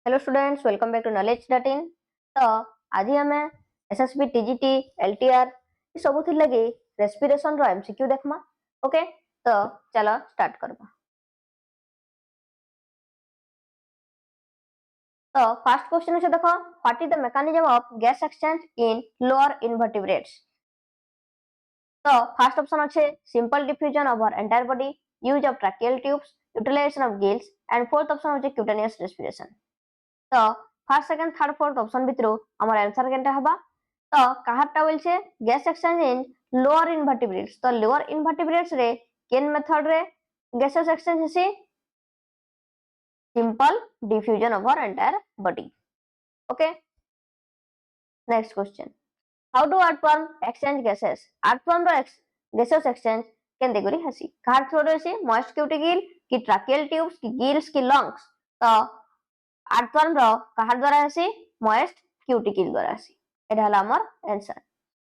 Hello students, welcome back to knowledge.in। तो आज आम एसएसबी टीजीटी एलटीआर सब लगे रेस्पिरेशन रो एमसीक्यू देखमा। ओके, तो चलो स्टार्ट करबा। तो फर्स्ट क्वेश्चन है देखो, what is the mechanism of gas exchange in lower invertebrates. तो फर्स्ट ऑप्शन अच्छे simple diffusion over entire body, use of tracheal tubes, utilization of gills and fourth option होचे cutaneous respiration. तो first second third fourth option भितरु हमर answer केनटा हबा। तो काहारटा बोलछे gas exchange in lower invertebrates. तो लोअर इनवर्टिब्रेट्स रे केन मेथड रे गैसेस एक्सचेंज हेसी simple diffusion over entire body. Okay, next question, how do earthworm exchange gases. Earthworm रो गैसेस एक्सचेंज केन देगुरी हेसी कार थ्रू रे हेसी मॉइस्ट क्यूटिकल की ट्रैकियल ट्यूब्स की गिल्स की लंग्स। तो अर्थवर्म रो कहार द्वारा हेसी मॉइस्ट क्यूटिकल द्वारा हेसी। एटा हला हमर answer.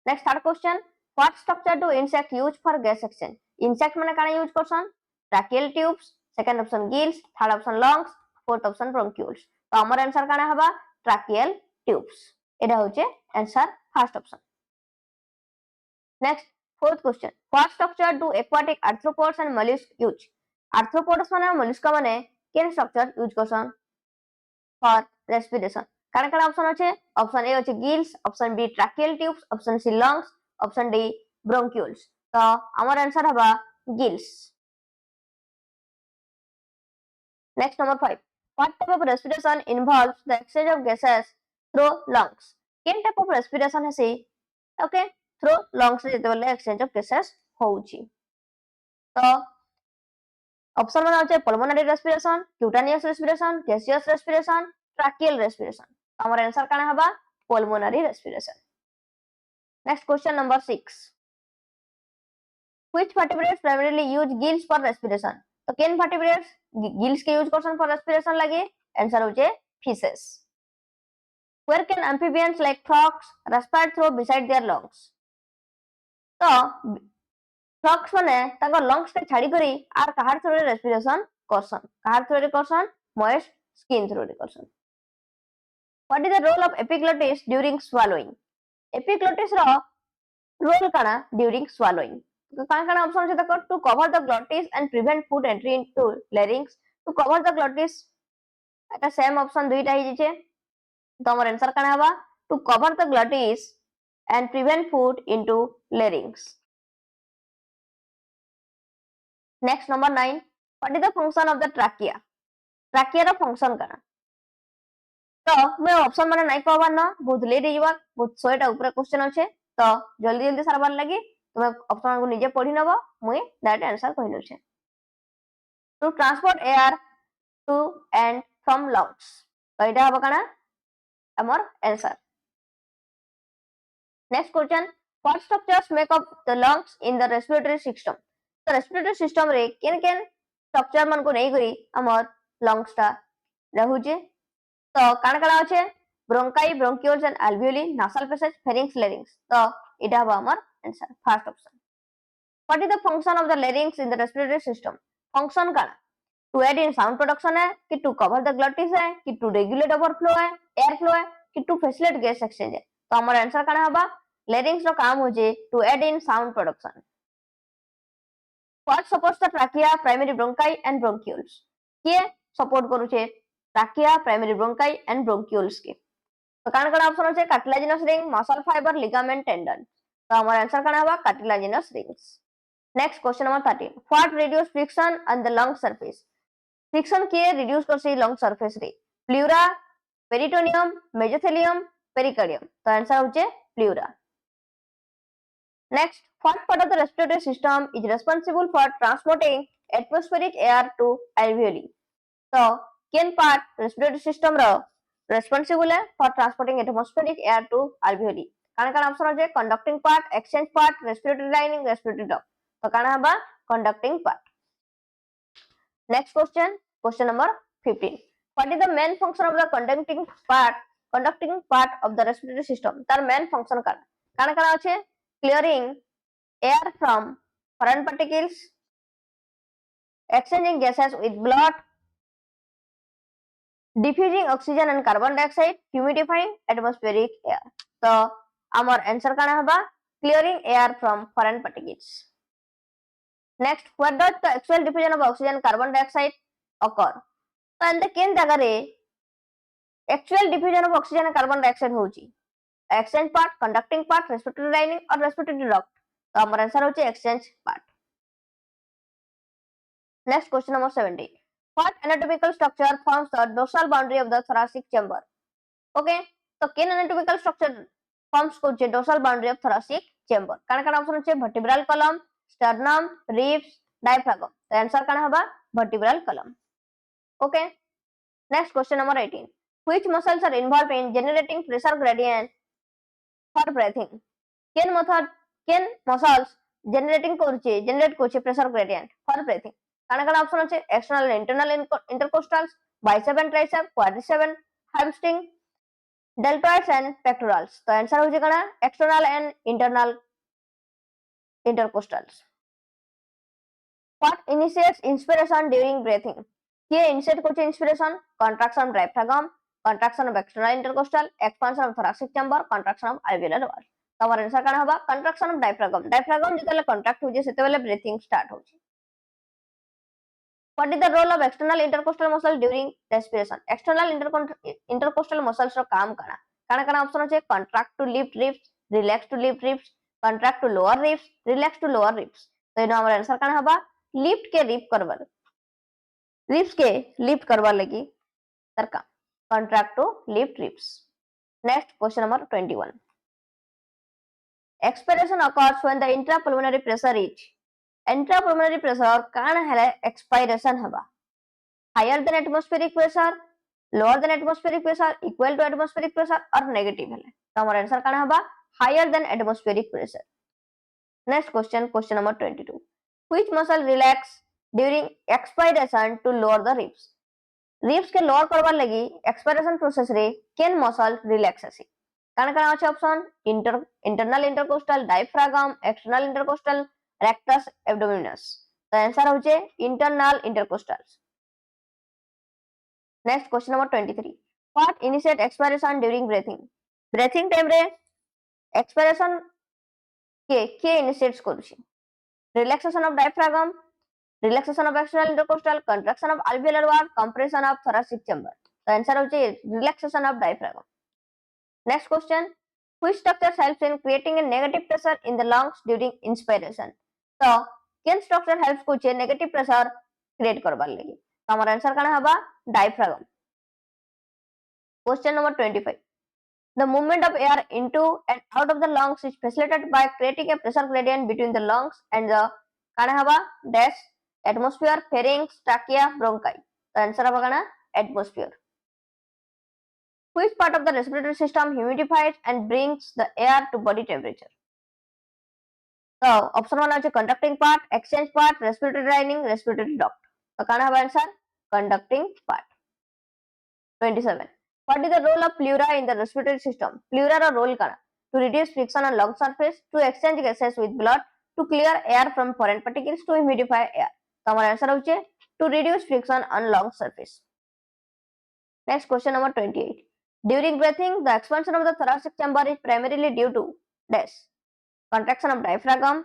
Next third question, what structure do insect use for gas exchange. Insect माने काना यूज करसन tracheal tubes, second option gills, third option lungs, fourth option bronchioles. तो हमर आंसर काना हबा ट्रैकियल ट्यूब्स। एटा होचे answer first option. Next fourth question, what structure do aquatic arthropods and mollusc use. Arthropods माने मोलस्क माने केन स्ट्रक्चर यूज करसन फॉर रेस्पिरेशन। काना काना ऑप्शन আছে ऑप्शन ए আছে gills, option B tracheal tubes, option सी lungs, ऑप्शन डी bronchioles। तो हमर आंसर हबा gills। Next number 5, what type of respiration involves the exchange of gases through lungs। केन type of respiration है से okay through lungs रे जेतेबेले exchange of gases होउची। तो option one আছে pulmonary respiration, cutaneous respiration, gaseous respiration, tracheal respiration। तो हमर answer काना हबा pulmonary respiration। Next question number 6, which vertebrates primarily use gills for respiration। तो केन vertebrates gills के यूज करसन for respiration लगे आंसर होचे fishes। where can amphibians like frogs respire through beside their lungs। तो frogs माने ताको lungs के छाड़ी करी आर काहार थ्रू रे रेस्पिरेशन करसन, काहार थ्रू रे करसन मॉइस्ट स्किन थ्रू रे करसन। What is the role of epiglottis during swallowing। Epiglottis रो रोल काना ड्यूरिंग swallowing। तो काना काना ऑप्शन আছে देखो, to cover the glottis and prevent food entry into larynx, to cover the glottis এটা সেম অপশন দুইটা হই যাচ্ছে। তো আমার आंसर কানা হবা to cover the glottis and prevent food into larynx. Next number 9, what is the function of the trachea. Trachea रो function काना। तो मैं ऑप्शन माने नाही कहबार ना बहुत लेट हिजबा, बहुत 100 टा ऊपर क्वेश्चन अछि। तो जल्दी जल्दी सरबार लागि तुमे ऑप्शन को निजे पढि नबो, मुई डायरेक्ट आंसर कहि नछे। To transport air to and from lungs। तो एटा हबा काना हमर answer. Next question, what structures make up the lungs in the respiratory system. तो रेस्पिरेटरी सिस्टम रे केन केन स्ट्रक्चर मन को नहीं करी हमर lungs टा रहउजे। तो काना काना আছে bronchi, bronchioles and alveoli, nasal passage, pharynx, larynx। तो এটা হবে আমার answer first option. What is the function of the larynx in the respiratory system. Function काना to aid in sound production है कि टू कवर द ग्लटिस है कि to regulate overflow है एयर फ्लो है कि टू फैसिलिटेट गैस एक्सचेंज है। तो हमारा आंसर काना होगा larynx रो काम होजे to aid in sound production. What supports the trachea, primary bronchi and bronchioles. के सपोर्ट करूचे trachea, primary bronchi and bronchioles के। तो काना काना ऑप्शन আছে cartilaginous ring, muscle fibre, ligament, tendon. तो हमारा आंसर काना होगा cartilaginous rings. Next question number 13, what reduce friction on the lung surface. Friction के रिड्यूस करसे लंग सरफेस रे प्लूरा, पेरिटोनियम, मेसोथेलियम, पेरिकार्डियम। तो आंसर होचे pleura. Next, what part of the respiratory system is responsible for transporting atmospheric air to alveoli। तो केन part respiratory system रो responsible है for transporting atmospheric air to alveoli। काना काना option আছে conducting part, exchange part, respiratory lining, respiratory duct. तो काना हबा conducting part. Next question, question number 15, what is the main function of the conducting part of the respiratory system. तार main function काना काना काना আছে clearing air from foreign particles, exchanging gases with blood, diffusing oxygen and carbon dioxide, humidifying atmospheric air. So our answer kana haba clearing air from foreign particles. Next, where does the actual diffusion of oxygen and carbon dioxide occur? So in the ken jagare actual diffusion of oxygen and carbon dioxide hochi exchange part, conducting part, respiratory lining or respiratory duct. So our answer hochi exchange part. Next, question number 17. What anatomical structure forms the dorsal boundary of the thoracic chamber? Okay, so ken anatomical structure forms koche dorsal boundary of thoracic chamber? Kana kana option hoche vertebral column, sternum, ribs, diaphragm. The answer kana haba vertebral column. Okay, next question number 18. Which muscles are involved in generating pressure gradient for breathing? Ken method, ken muscles generate koche pressure gradient for breathing? Kana kana option hoche external and internal intercostals, bicep and tricep, quadricep and hamstring, deltoids and pectorals. The answer होचे कना external and internal intercostals. What initiates inspiration during breathing? Here initiate Koche inspiration, contraction of diaphragm, contraction of external intercostal, expansion of thoracic chamber, contraction of alveolar wall. तो हमारा answer कना होगा contraction of diaphragm. Diaphragm जेतेले contract होजे सेतेबेले breathing start होचे. What is the role of external intercostal muscle during respiration? External intercostal muscles रो काम कना. काना काना option होचे contract to lift ribs, relax to lift ribs, contract to lower ribs, relax to lower ribs. तो इनो हमारा answer काना हबा lift के rib करवर, ribs के lift करवा लगी तरका contract to lift ribs. Next, question number 21. Expiration occurs when the intrapulmonary pressure is काना है expiration हबा higher than atmospheric pressure, lower than atmospheric pressure, equal to atmospheric pressure or negative है. तो हमारा आंसर काना हबा higher than atmospheric pressure. Next question, question number 22. Which muscle relax during expiration to lower the ribs? Ribs के lower करवार लगी expiration process रे केन muscle relax है? काना काना अच्छे option internal intercostal, diaphragm, external intercostal, rectus abdominis. तो answer होचे internal intercostals. Next, question number 23. What initiate expiration during breathing? Breathing time रे expiration के initiates करूची? Relaxation of diaphragm, relaxation of external intercostal, contraction of alveolar wall, compression of thoracic chamber. The answer होचे relaxation of diaphragm. Next question. Which structure helps in creating a negative pressure in the lungs during inspiration? So, किन structure helps कुछ negative pressure create करवार लगी? तो हमारा answer काना हबा diaphragm. Question number 25. The movement of air into and out of the lungs is facilitated by creating a pressure gradient between the lungs and the kanahava dash atmosphere, pharynx, trachea, bronchi. The answer of atmosphere. Which part of the respiratory system humidifies and brings the air to body temperature? So option 1 is conducting part, exchange part, respiratory lining, respiratory duct. So kanahava answer conducting part. 27. What is the role of pleura in the respiratory system? Pleura row role kana to reduce friction on lung surface, to exchange gases with blood, to clear air from foreign particles, to humidify air. तो हमारा answer होचे to reduce friction on lung surface. Next, question number 28. During breathing, the expansion of the thoracic chamber is primarily due to dash contraction of diaphragm,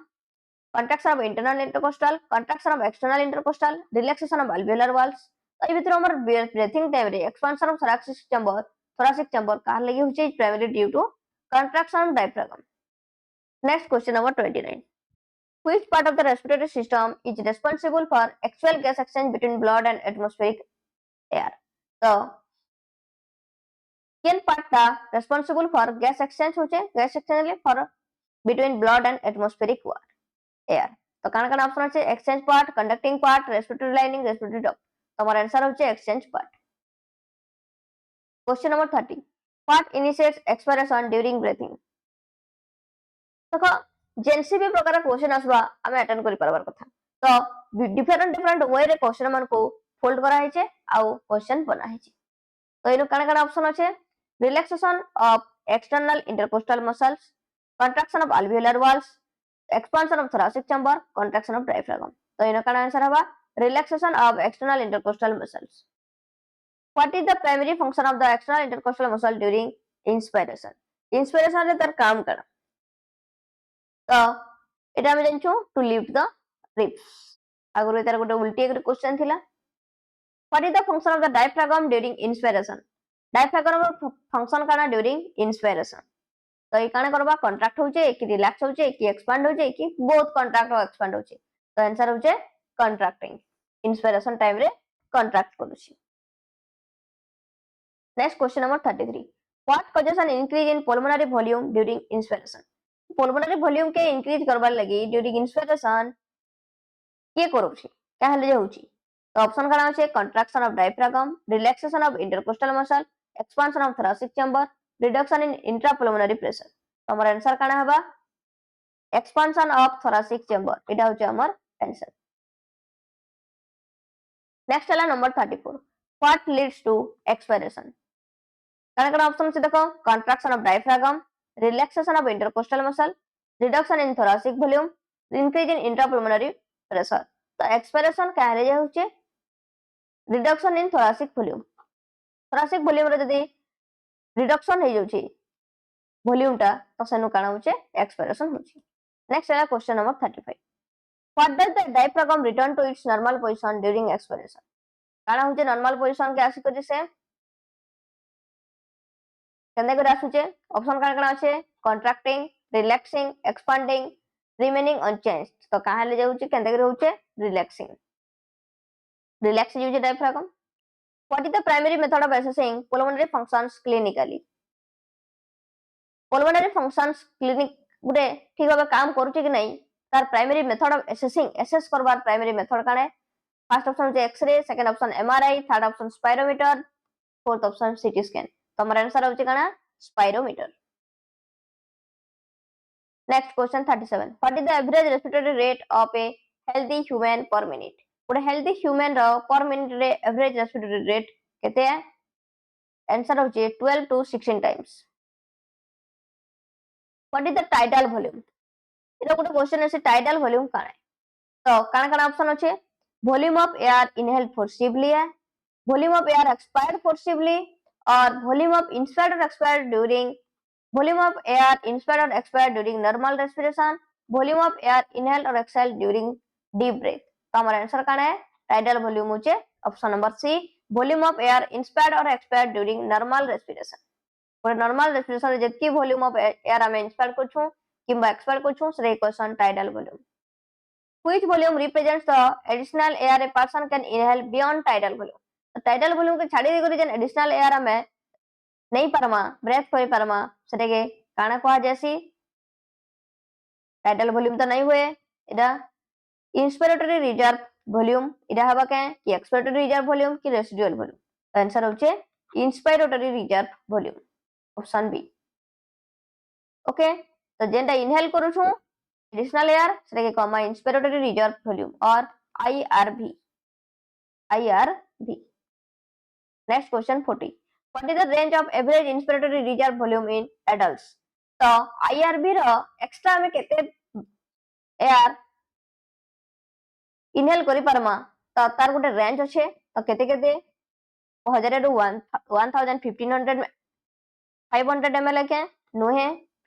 contraction of internal intercostal, contraction of external intercostal, relaxation of alveolar walls. तो ये भितर हमर breathing time रे expansion of thoracic chamber car लगी होचे primarily due to contraction of diaphragm. Next, question number 29. Which part of the respiratory system is responsible for actual gas exchange between blood and atmospheric air? So किन part ता responsible for gas exchange होचे gas exchange for between blood and atmospheric air. तो काना काना option होचे exchange part, conducting part, respiratory lining, respiratory duct. तो हमारा answer होचे exchange part. Question number 30. What initiates expiration during breathing? देखो जेनसी भी प्रकार क्वेश्चन आसबा हमें अटेंड करि परबार कथा. तो डिफरेंट वे रे क्वेश्चन मन को फोल्ड करा है आउ क्वेश्चन बना है. तो इनो काना काना ऑप्शन होचे relaxation of external intercostal muscles, contraction of alveolar walls, expansion of thoracic chamber, contraction of diaphragm. तो इनो काना आंसर हवा relaxation of external intercostal muscles. What is the primary function of the external intercostal muscle during inspiration? Inspiration रे तार काम करा तो एटा हम जानछु to lift the ribs आगुरु तार गोटे उल्टी एक क्वेश्चन थिला. What is the function of the diaphragm during inspiration? Diaphragm row function काना during inspiration. तो ये काना करबा contract होचे कि relax होचे कि expand होचे कि both contract और expand होचे. तो आंसर होचे contracting. Inspiration time रे contract करूची. Next question number 33. What causes an increase in pulmonary volume during inspiration? Pulmonary volume के increase करबार लगी during inspiration ये करूची क्या हेले होची. तो ऑप्शन काना होचे contraction of diaphragm, relaxation of intercostal muscle, expansion of thoracic chamber, reduction in intrapulmonary pressure. तो हमर आंसर काना हबा expansion of thoracic chamber. इटा होचे हमर आंसर. Next है number 34. What leads to expiration? काना ऑप्शन से देखो contraction of diaphragm, relaxation of intercostal muscle, reduction in thoracic volume, increase in intrapulmonary pressure. तो expiration क्या हेले होचे reduction in thoracic volume. thoracic volume रे जदी reduction हे जाउची volume टा तो सेनु काना होचे expiration होची. Next है question number 35. What does the diaphragm return to its normal position during expiration? काना होचे normal position के आसी करी से केंदे करे आसुचे ऑप्शन काना আছে contracting, relaxing, expanding, remaining unchanged. तो काहा ले जाउची केंदे करे होचे relaxing. Relax use diaphragm. What is the primary method of assessing pulmonary functions clinically? Pulmonary functions clinic गुटे ठीक भाबे काम करूची कि नहीं तार primary method of assessing assess करबार प्राइमरी मेथड काने फर्स्ट ऑप्शन जे x-ray second option MRI third option spirometer fourth option CT scan. तो हमर आंसर होची काना spirometer. Next question 37. What is the average respiratory rate of a healthy human per minute? Gute healthy human row per minute रे average respiratory rate केते है answer होची 12 to 16 times. What is the tidal volume? इटा गोटे question है tidal volume काना है तो काना काना ऑप्शन होचे volume of air inhaled forcibly है, volume of air expired forcibly और वॉल्यूम ऑफ इंस्पायर्ड और expired during volume of air inspired और expired during normal respiration, volume of air inhaled और एक्सहेल्ड ड्यूरिंग डीप ब्रेथ. तो हमारा answer काना है tidal volume होचे option number C volume of air inspired और expired during normal respiration. और normal respiration रे जतकी वॉल्यूम ऑफ एयर हमें इंस्पायर करछु किंबा एक्सपायर करछु से equation tidal volume. Which volume represents the additional air a person can inhale beyond tidal volume? तो tidal volume के छाड़ी देगरी जन additional air हमें नहीं परमा ब्रेथ करि परमा सेटे के काना कहा जैसी tidal volume तो नहीं हुए इदा inspiratory reserve volume इदा हवा के कि expiratory reserve volume कि residual volume. आंसर होचे inspiratory reserve volume option B. Okay तो जेंटा इनहेल करू छु additional air सेटा के कमा inspiratory reserve volume और IRV. Next question 40. What is the range of average inspiratory reserve volume in adults? तो IRV रो एक्स्ट्रा में केते एयर इनहेल करि परमा तो तार गोटे रेंज अछि तो केते केते 1000 टू 1500 500 ml के नुहे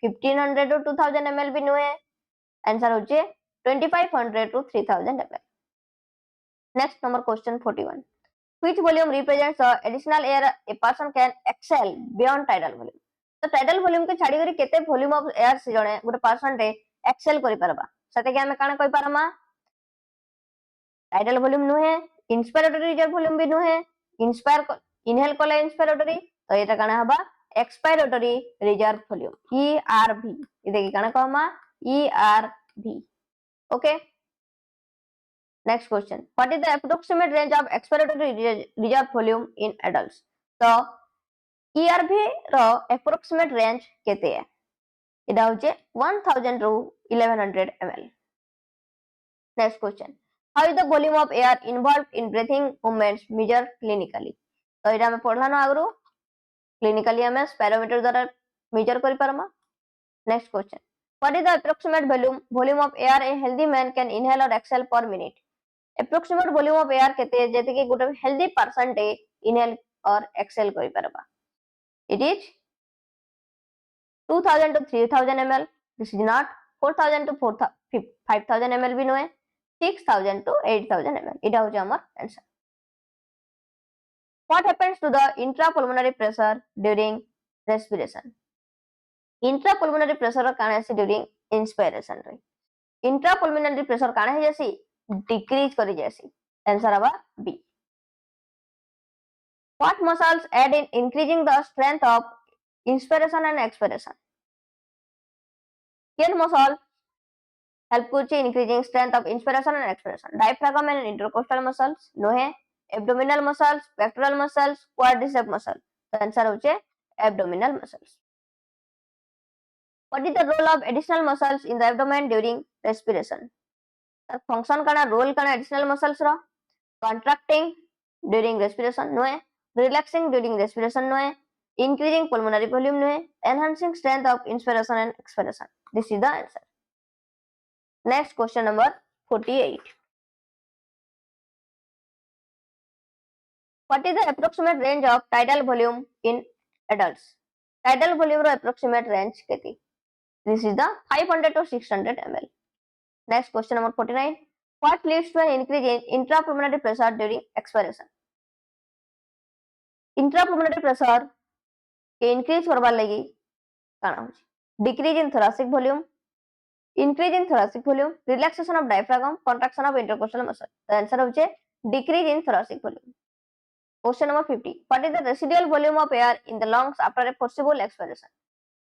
1500 टू 2000 ml भी नुहे आंसर होचे 2500 to 3000 ml. Next number question 41. Which volume represents the additional air a person can exhale beyond tidal volume? तो tidal volume के छाड़ी करी केते वॉल्यूम ऑफ एयर से जणे गुटे पर्सन रे एक्सेल करि परबा सते के हमें काना कहि परमा tidal volume नुहे inspiratory reserve volume भी नुहे इंस्पायर इनहेल कोले inspiratory तो एटा काना हबा expiratory reserve volume ERV इदे की काना कहमा ERV. Okay. Next question. What is the approximate range of expiratory reserve volume in adults? तो ERV रो approximate range केते है इदा होचे 1000 to 1100 ml. Next question. How is the volume of air involved in breathing movements measured clinically? तो इदा में पढ़ला ना आगरो clinically हमें spirometer द्वारा measure करि परमा. Next question. What is the approximate volume of air a healthy man can inhale or exhale per minute? Approximate volume of air केते जेते कि गुटे healthy person डे inhale और एक्सेल करि परबा. It is 2000 to 3000 ml. This is not 4000 to 5000 ml भी नुहे. 6000 to 8000 ml. इटा होचे हमर answer. What happens to the intrapulmonary pressure during respiration? Intrapulmonary pressure Kane आसी during inspiration रे. Intrapulmonary pressure काणे हे जैसी decrease करी जैसी. आंसर आवा B. What muscles aid in increasing the strength of inspiration and expiration? Kill muscle help in increasing strength of inspiration and expiration. Diaphragm and intercostal muscles, no है. Abdominal muscles, pectoral muscles, quadriceps muscle. The answer होचे abdominal muscles. What is the role of additional muscles in the abdomen during respiration? The function kana role kana additional muscles रा. Contracting during respiration, no है. Relaxing during respiration, no है. Increasing pulmonary volume, no है. Enhancing strength of inspiration and expiration. This is the answer. Next question number 48. What is the approximate range of tidal volume in adults? Tidal volume ro approximate range keti. This is the 500 to 600 ml. Next question number 49. What leads to an increase in intrapulmonary pressure during expiration? Intrapulmonary pressure के increase करवार लगी काना होची. Decrease in thoracic volume, increase in thoracic volume, relaxation of diaphragm, contraction of intercostal muscle. The answer होचे decrease in thoracic volume. Question number 50. What is the residual volume of air in the lungs after a forcible expiration?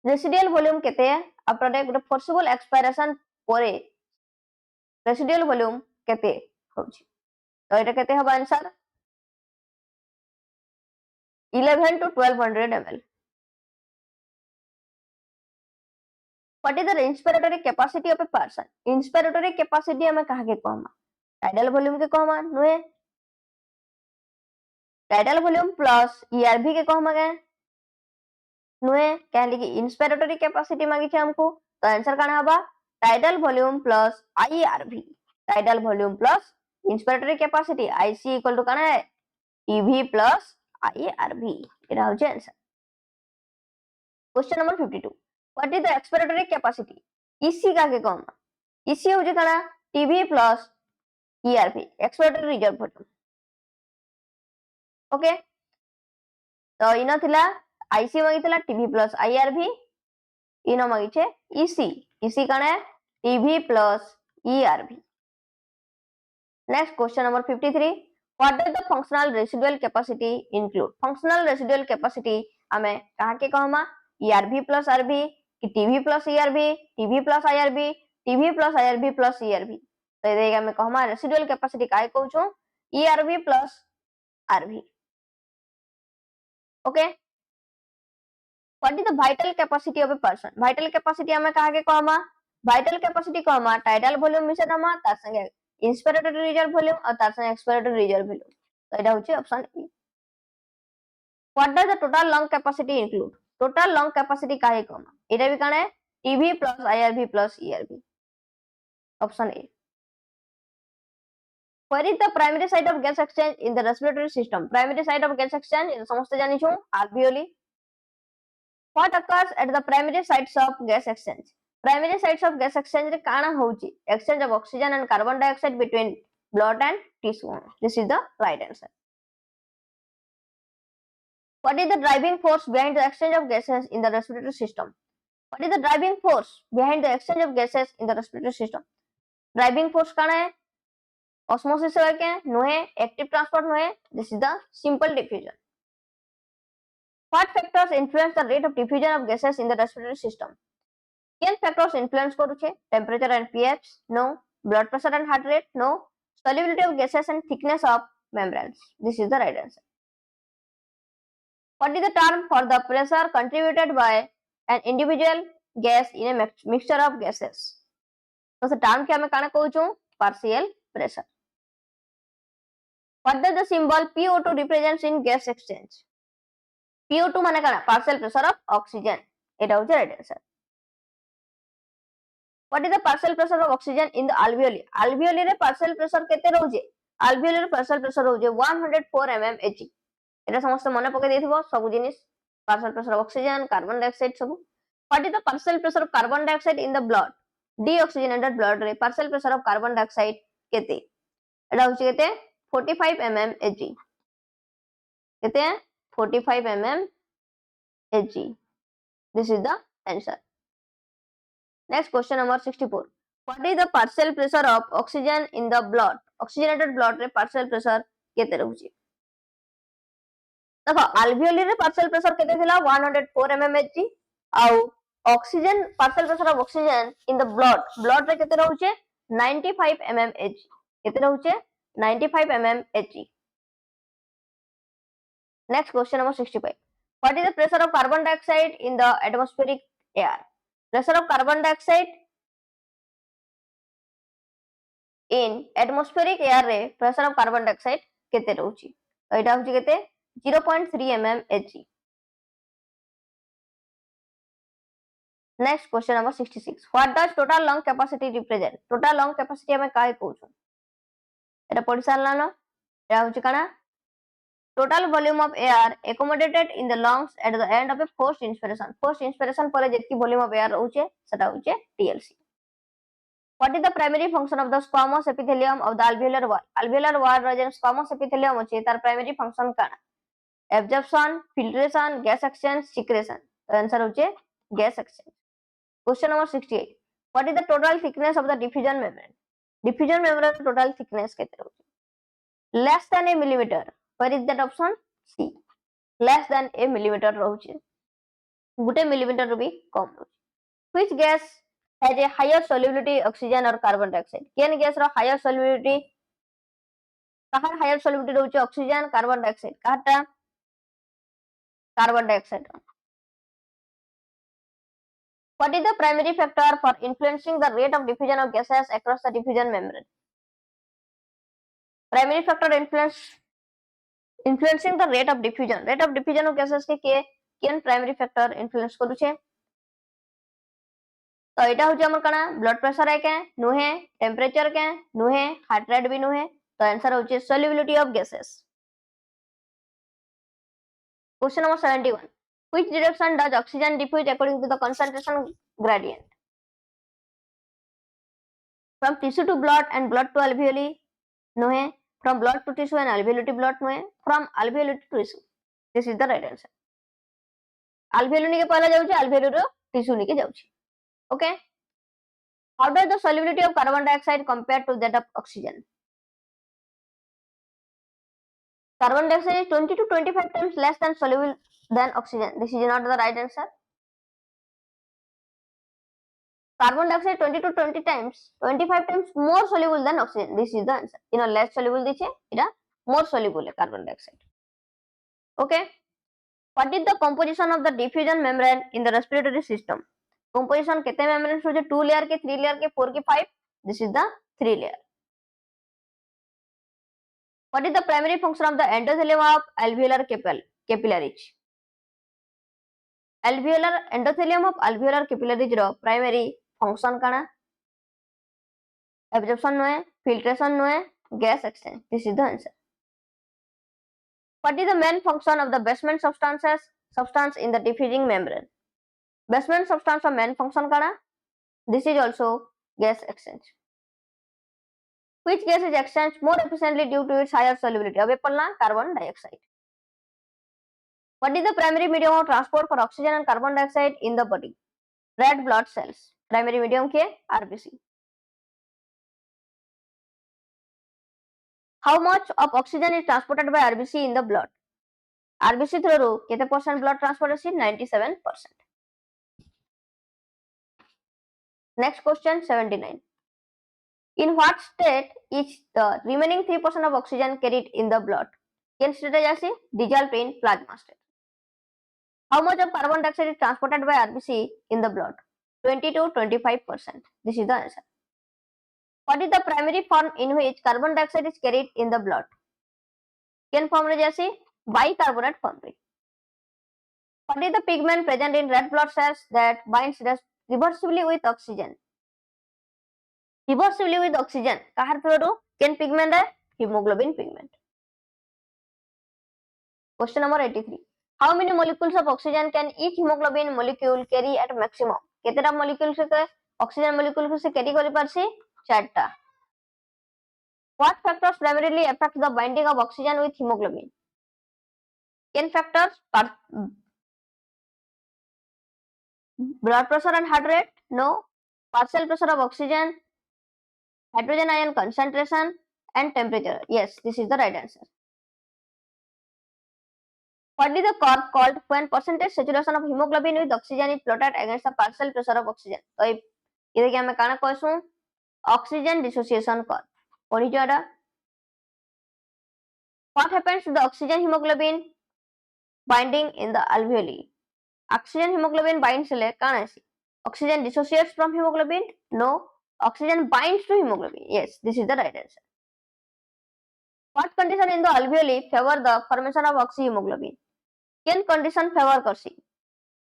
Residual volume केते है after a forcible expiration परे residual volume केते होची. तो एटा केते हबा answer 11 to 1200 ml. What is the inspiratory capacity of a person? Inspiratory capacity हमें कहा के कहमा? Tidal volume के कहमा नुहे. Tidal volume plus ERV के कहमा गए नुहे. कहली कि inspiratory capacity मांगी छे हमको. तो आंसर काना हबा tidal volume plus IRV. Tidal volume plus inspiratory capacity IC equal to काना है EV plus IRV. इटा होचे answer. Question number 52. What is the expiratory capacity? EC का के कहमा? EC होचे काना TB plus ERV. Expiratory reserve volume. Okay. तो इनो थिला IC मांगी थिला TB plus IRV. इनो मांगी छे EC. EC काना है TB plus ERV. Next question number 53. What does the functional residual capacity include? Functional residual capacity हमें कहाँ के कहमा? ERV plus RV, TB plus ERV, TB plus IRV, TB plus IRV plus ERV. तो ये देगा मैं कहमा residual capacity काहे कहूँ छूं? ERV plus RV. Okay. What is the vital capacity of a person? Vital capacity हमें कहाँ के कहमा? Vital capacity कहमा tidal volume मिसे नमा तार संगे inspiratory reserve volume और तार संगे expiratory reserve volume. तो इटा होचे option E. What does the total lung capacity include? Total lung capacity काहे कहमा? इटा भी काना है TB plus IRV plus ERV. Option A. Where is the primary site of gas exchange in the respiratory system? Primary site of gas exchange in समस्त जानी छूं alveoli. What occurs at the primary sites of gas exchange? Primary sites of gas exchange रे काना होची? Exchange of oxygen and carbon dioxide between blood and tissue. This is the right answer. What is the driving force behind the exchange of gases in the respiratory system? What is the driving force behind the exchange of gases in the respiratory system? Driving force काना है? Osmosis है क्या? No है. Active transport no है. This is the simple diffusion. What factors influence the rate of diffusion of gases in the respiratory system? Can factors influence करूचे? Temperature and pH? No. Blood pressure and heart rate? No. Solubility of gases and thickness of membranes? This is the right answer. What is the term for the pressure contributed by an individual gas in a mixture of gases? तो से term क्या मैं काना कहूँ छूं? Partial pressure. What does the symbol PO2 represents in gas exchange? PO2 माने काना partial pressure of oxygen. इटा होचे right answer. What is the partial pressure of oxygen in the alveoli? Alveoli रे partial pressure केते रहउजे? Alveoli रे partial pressure रहउजे 104 mmHg. এটা সমস্ত মনে পকাই দেইथिবো सब जिनिस partial pressure of oxygen carbon dioxide सब what is the partial pressure of carbon dioxide in the blood deoxygenated blood रे partial pressure of carbon dioxide केते एटा होची केते 45 mm Hg केते 45 mm Hg this is the answer next question number 64 what is the partial pressure of oxygen in the blood oxygenated blood रे partial pressure केते रहउची देखो alveoli रे partial pressure केते थिला 104 mm Hg आउ oxygen partial pressure of oxygen in the blood रे केते रहउचे 95 mm Hg केते रहउचे 95 mm Hg next question number 65 what is the pressure of carbon dioxide in the atmospheric air pressure of carbon dioxide in atmospheric air रे pressure of carbon dioxide केते रहउची तो एटा होची केते 0.3 mm Hg next question number 66 what does total lung capacity represent total lung capacity हमें काहे कहउछु एटा पढि सारला न एटा होची काना total volume of air accommodated in the lungs at the end of a forced inspiration ପରେ ଯେତିକି volume of air रहउचे सेटा होचे TLC what is the primary function of the squamous epithelium of the alveolar wall ର जे squamous epithelium ଅଛି तार primary function काना absorption filtration gas exchange secretion तो answer होचे gas exchange question number 68 what is the total thickness of the diffusion membrane total thickness केते रहउचे less than a millimeter where is that option C less than a millimeter रहउचे Gute millimeter रो भी कम रहउचे which gas has a higher solubility oxygen or carbon dioxide केन gas रो higher solubility कहार higher solubility रहउचे oxygen carbon dioxide कहाटा carbon dioxide what is the primary factor for influencing the rate of diffusion of gases across the diffusion membrane primary factor influencing the rate of diffusion of gases के केन primary factor influence करूचे तो एटा होचे हमर कना blood pressure है के नुहे temperature के नुहे हार्ट रेट भी नुहे तो आंसर होचे solubility of gases question number 71 which direction does oxygen diffuse according to the concentration gradient from tissue to blood and blood to alveoli नुहे from blood to tissue and alveoli to blood नुहे from alveoli to tissue this is the right answer alveoli के पहला जाउची alveoli रो tissue के जाउची okay how does the solubility of carbon dioxide compare to that of oxygen carbon dioxide is 20 to 25 times less than soluble than oxygen this is not the right answer carbon dioxide 20 to 25 times more soluble than oxygen this is the answer less soluble diche eta more soluble है carbon dioxide okay what is the composition of the diffusion membrane in the respiratory system composition kete membranes होचे 2 layer के 3 layer के 4 के 5 this is the 3 layer what is the primary function of the endothelium of alveolar capillaries endothelium of alveolar capillaries row primary function काना absorption नुहे filtration नुहे gas exchange this is the answer what is the main function of the basement substance in the diffusing membrane basement substance of main function काना this is also gas exchange which gas is exchanged more efficiently due to its higher solubility अब पढ़ना carbon dioxide what is the primary medium of transport for oxygen and carbon dioxide in the body red blood cells primary medium के RBC how much of oxygen is transported by RBC in the blood RBC through केते percent blood transport अछि 97% next question 79 in what state is the remaining 3% of oxygen carried in the blood cane state जासी dissolved in plasma state how much of carbon dioxide is transported by RBC in the blood 20 to 25% this is the answer what is the primary form in which carbon dioxide is carried in the blood cane form रे जासी bicarbonate form रे what is the pigment present in red blood cells that binds reversibly with oxygen kahar through cane pigment है hemoglobin pigment Question number 83. How many molecules of oxygen can each hemoglobin molecule carry at maximum? केतेटा molecule से oxygen molecule से carry करि Parsi 4टा. What factors primarily affect the binding of oxygen with hemoglobin? Can factors blood pressure and heart rate? No. Partial pressure of oxygen, hydrogen ion concentration, and temperature. Yes, this is the right answer. What is the curve called when percentage saturation of hemoglobin with oxygen is plotted against the partial pressure of oxygen? तो ये कि हमें काना कहसु oxygen dissociation curve. पढ़ी जाडा. What happens to the oxygen hemoglobin binding in the alveoli? Oxygen hemoglobin binds ले काना है? Oxygen dissociates from hemoglobin? No. Oxygen binds to hemoglobin. Yes, this is the right answer. What condition in the alveoli favor the formation of oxyhemoglobin? Can condition favor करसी?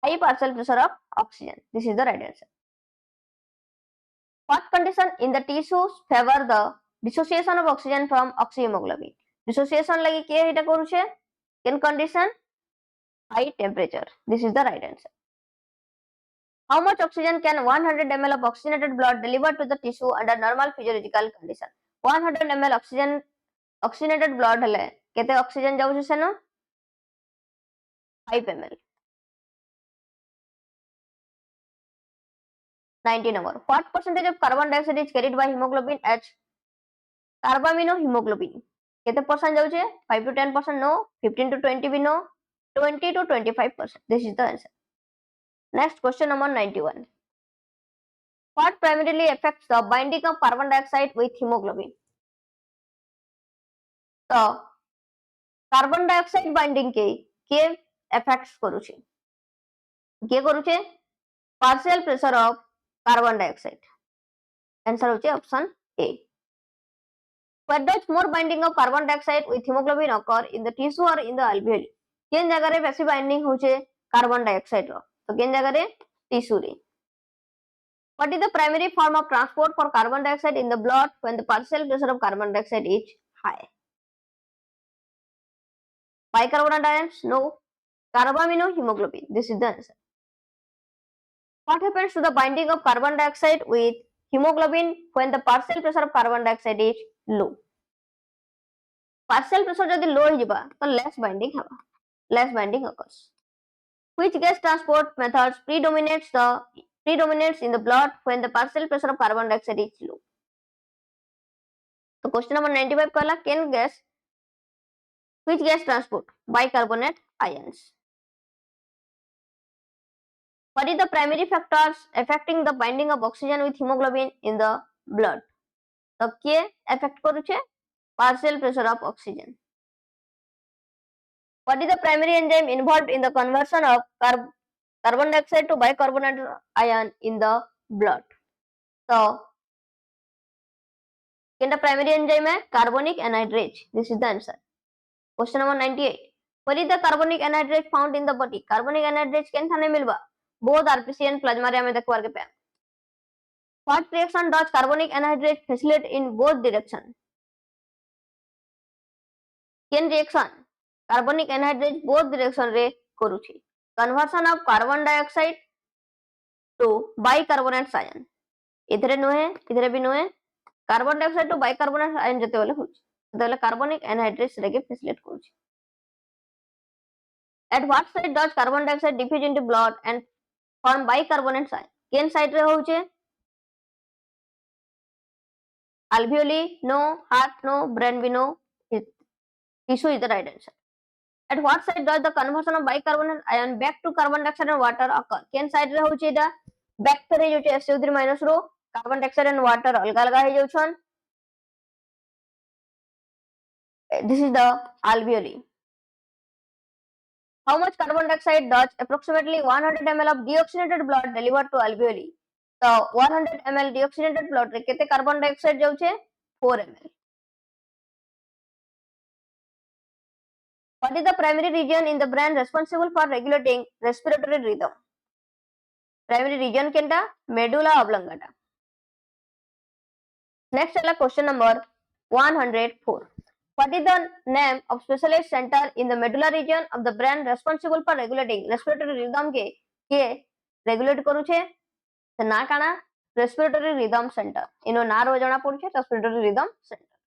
High partial pressure of oxygen. This is the right answer. What condition in the tissues favor the dissociation of oxygen from oxyhemoglobin? Dissociation lagi kiye hita koruche? Can condition? High temperature. This is the right answer. How much oxygen can 100 ml of oxygenated blood deliver to the tissue under normal physiological condition? 100 ml oxygenated blood hele kete oxygen jaଉଛି seno 5 ml. 90 number. What percentage of carbon dioxide is carried by hemoglobin as carbaminohemoglobin? Kete percent jaଉଛି 5 to 10%? No. 15 to 20 भी no. 20 to 25%. This is the answer. Next question number 91. What primarily affects the binding of carbon dioxide with hemoglobin? तो carbon dioxide binding के affects करूचे के करूचे partial pressure of carbon dioxide. Answer होचे option A. Where does more binding of carbon dioxide with hemoglobin occur, in the tissue or in the alveoli? केन जगह रे बेसी binding होचे कार्बन डाइऑक्साइड रो तो केन जगह रे टिश्यू रे. What is the primary form of transport for carbon dioxide in the blood when the partial pressure of carbon dioxide is high? Bicarbonate ions? No. Carbaminohemoglobin. This is the answer. What happens to the binding of carbon dioxide with hemoglobin when the partial pressure of carbon dioxide is low? Partial pressure जदि low हिजिबा तो less binding हवा. Less binding occurs. Which gas transport methods predominates in the blood when the partial pressure of carbon dioxide is low? So question number 95 कहला can gas which gas transport? Bicarbonate ions. What is the primary factors affecting the binding of oxygen with hemoglobin in the blood? तो के affect करूचे partial pressure of oxygen. What is the primary enzyme involved in the conversion of carbon dioxide to bicarbonate ion in the blood? So the primary enzyme है carbonic anhydrase. This is the answer. Question number 98. What is the carbonic anhydrase found in the body? Carbonic anhydrase cane Thane मिलबा? Both RPC and plasmaria में देखवार के पे. What reaction does carbonic anhydrase facilitate in both direction? Cane reaction carbonic anhydrase both direction रे करूची. Conversion of carbon dioxide to bicarbonate ion. इधरे no है, इधरे भी no है. Carbon dioxide to bicarbonate ion जते वाले होची. तो carbonic anhydrase रे के facilitate करूची. At what site does carbon dioxide diffuse into blood and form bicarbonate ion? Cane site रे होचे? Alveoli no, heart no, brain भी no. Tissue is the right answer. At what site does the conversion of bicarbonate ion back to carbon dioxide and water occur? Cane site रे होचे इदा? Back करे जो चे SO3 minus row carbon dioxide and water अलग अलग है जो छन. This is the alveoli. How much carbon dioxide does approximately 100 ml of deoxygenated blood deliver to alveoli? So 100 ml deoxygenated blood रे केते carbon dioxide जाउछे 4 ml. What is the primary region in the brain responsible for regulating respiratory rhythm? Primary region केनटा medulla oblongata. Next है question number 104. What is the name of specialized center in the medulla region of the brain responsible for regulating respiratory rhythm के regulate करू छे तो ना काना respiratory rhythm center इनो ना रो जणा पड़ू छे respiratory rhythm center.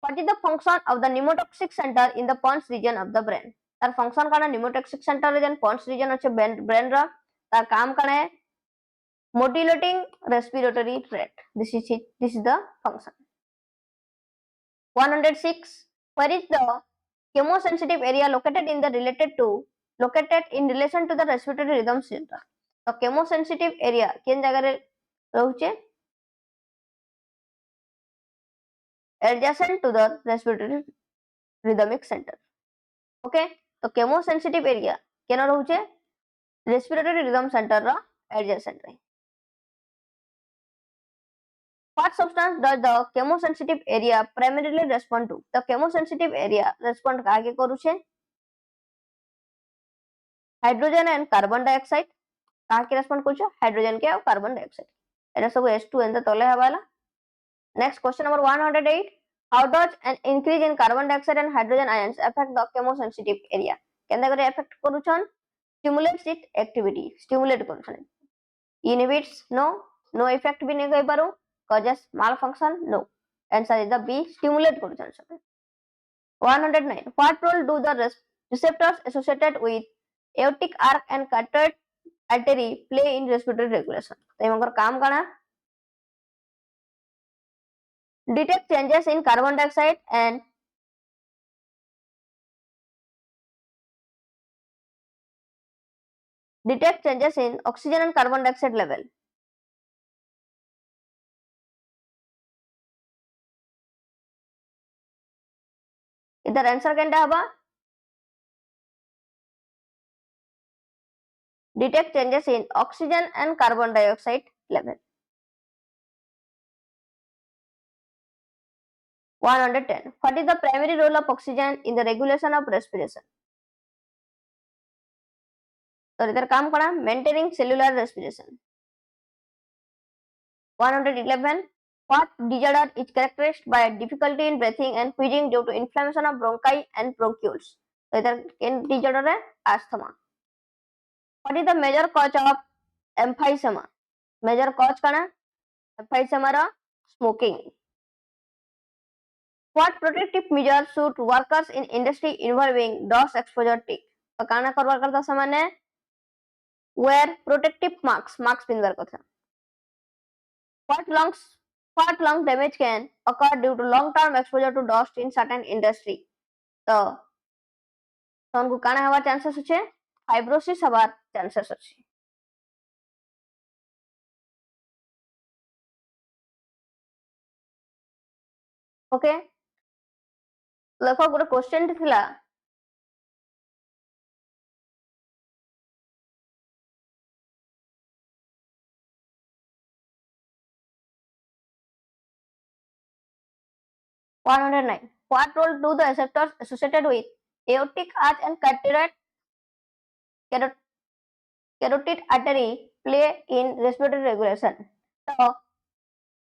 What is the function of the pneumotoxic center in the pons region of the brain? तार function काना pneumotoxic center region pons region अच्छे brain रा तार काम काना है modulating respiratory rate. This is the function. 106. Where is the chemosensitive area located in relation to the respiratory rhythm center? तो chemosensitive area केन जगह रे रहउचे adjacent to the respiratory rhythmic center. Okay, तो chemosensitive area केन रहउचे respiratory rhythm center रा adjacent रे. What substance does the chemosensitive area primarily respond to? The chemosensitive area respond कागे करू छे hydrogen and carbon dioxide काके respond करू छे hydrogen के और कार्बन डाइऑक्साइड एटा सब H2 एंड तले हवाला. Next question number 108. How does an increase in carbon dioxide and hydrogen ions affect the chemosensitive area? केंदा करे affect करू छन stimulates its activity stimulate करू छन inhibits no effect भी नहीं कहि पारो causes malfunction no answer is the B stimulate करू छन. 109. What role do the receptors associated with aortic arc and carotid artery play in respiratory regulation? तो इमंकर काम काना detect changes in carbon dioxide and detect changes in oxygen and carbon dioxide level. इधर answer Kenta हबा detect changes in oxygen and carbon dioxide level. 110. What is the primary role of oxygen in the regulation of respiration? तो इधर काम करा maintaining cellular respiration. 111. What disorder is characterized by difficulty in breathing and wheezing due to inflammation of bronchi and bronchioles? तो इधर किन disorder है asthma. What is the major cause of emphysema? Major cause काना emphysema रा smoking. What protective measures should workers in industry involving dust exposure take? तो काना करवा करता समय wear protective masks पिनवर करता. What lung damage can occur due to long term exposure to dust in certain industry? तो उनको काना हवा चांसेस अच्छे फाइब्रोसिस हवा चांसेस अच्छे. ओके देखो गोटे क्वेश्चन थिला 109. What role do the receptors associated with aortic arch and carotid artery play in respiratory regulation? तो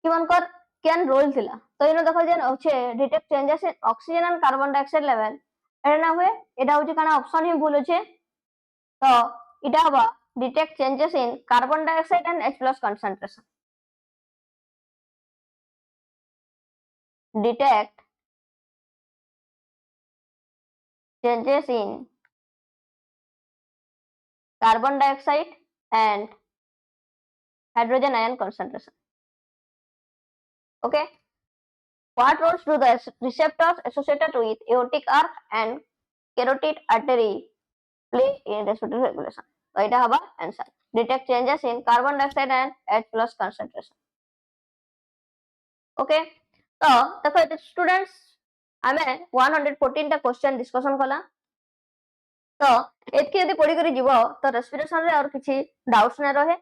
किमनकर केन रोल थिला तो इनो देखो जेन होचे detect changes in oxygen and carbon dioxide level एटा ना हुए एटा होचे काना ऑप्शन ही भूल होचे तो इटा हबा detect changes in carbon dioxide and H+ concentration. Detect changes in carbon dioxide and hydrogen ion concentration. Okay. What roles do the receptors associated with aortic arch and carotid artery play in respiratory regulation? So it is answer. Detect changes in carbon dioxide and H+ concentration. Okay. तो देखो students आमे 114 टा question discussion कला तो एतके यदि पढ़ी करी जीवो तो रेस्पिरेशन रे और किछि डाउट्स न रहे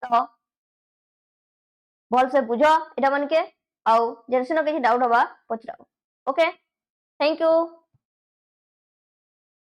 तो भल से बुझो एटा मन के आउ जेनसिनो किछि डाउट हबा पचराओ. Okay thank you.